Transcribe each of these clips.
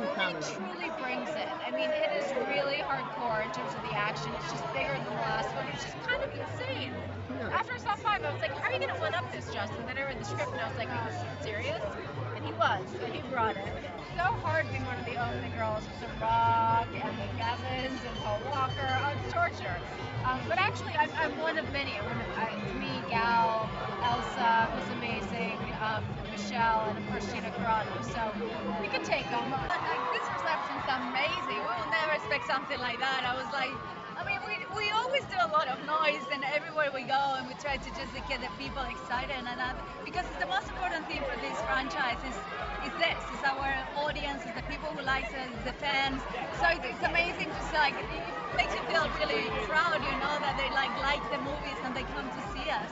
It truly brings it. I mean, it is really hardcore in terms of the action. It's just bigger than the last one. It's just kind of insane. After I saw five, I was like, how are you going to one up this, Justin? Then I read the script and I was like, are you serious? And he was. So he brought it. So hard being one of the only girls with The Rock and Evans and Paul Walker. It's torture. But actually, I'm one of many. It's me, Gal, Elsa was amazing, Michelle, and of course Gina Carano. So you can take them. Like, this reception's amazing. We will never expect something like that. I was like, I mean, we always do a lot of noise and everywhere we go, and we try to just get the people excited and that, because the most important thing for this franchise is this, is our audience, is the people who like us, is the fans. So it's amazing to see, like, it makes you feel really proud, you know, that they like the movies and they come to see us.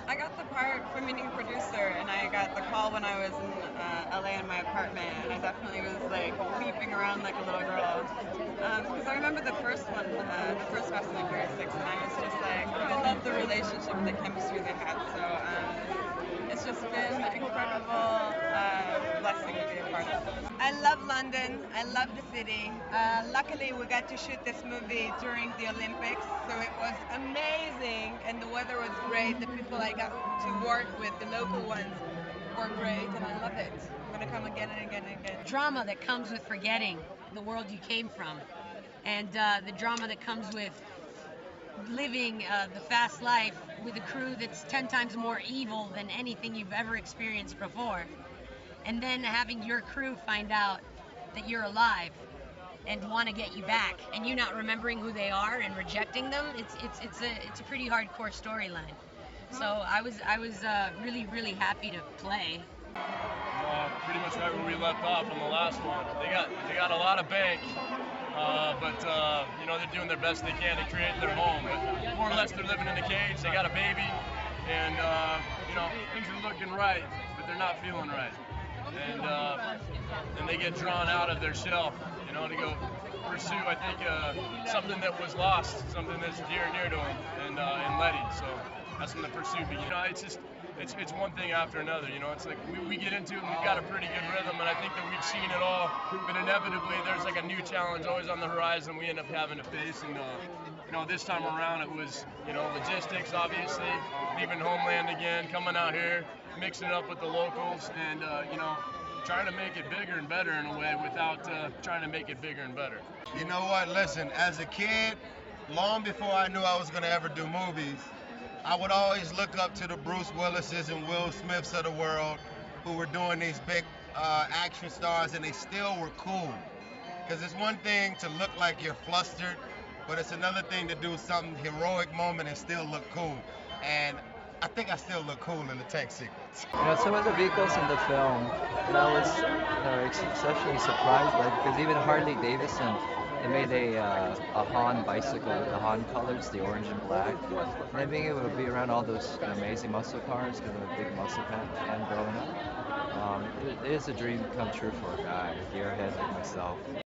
I got the part for meeting a producer, and I got the call when I was in LA in my apartment, and I definitely was like leaping around like a little girl. Because I remember the first one, the first Fast and the Furious 6, and I was just like, I love the relationship, the chemistry they had. So it's just been an incredible blessing to be a part of. I love London. I love the city. Luckily, we got to shoot this movie during the Olympics, so it was amazing, and the weather was great. The people I got to work with, the local ones, were great, and I love it. I'm gonna come again and again and again. Drama that comes with forgetting the world you came from, and the drama that comes with living the fast life with a crew that's 10 times more evil than anything you've ever experienced before, and then having your crew find out that you're alive and want to get you back, and you not remembering who they are and rejecting them. It's a pretty hardcore storyline. So I was really happy to play. Pretty much right where we left off on the last one. They got a lot of bank, but you know, they're doing their best they can to create their home. But more or less, they're living in a cage. They got a baby, and you know, things are looking right, but they're not feeling right. And they get drawn out of their shell, you know, to go pursue, I think, something that was lost, something that's dear and near to them, and Letty. So that's when the pursuit begins. You know, it's just, it's one thing after another. You know, it's like we get into it, and we've got a pretty good rhythm, and I think that we've seen it all. But inevitably, there's like a new challenge always on the horizon we end up having to face. And you know, this time around, it was, you know, logistics, obviously, leaving homeland again, coming out here, mixing it up with the locals, and you know, trying to make it bigger and better in a way without trying to make it bigger and better. You know what? Listen, as a kid, long before I knew I was going to ever do movies, I would always look up to the Bruce Willises and Will Smiths of the world who were doing these big action stars, and they still were cool. Because it's one thing to look like you're flustered, but it's another thing to do some heroic moment and still look cool. And I think I still look cool in the tech sequence. You know, some of the vehicles in the film, and I was exceptionally surprised by, because even Harley Davidson, they made a Han bicycle with the Han colors, the orange and black. And then being able to be around all those amazing muscle cars, because I'm a big muscle fan growing up, it is a dream come true for a guy, a gearhead like myself.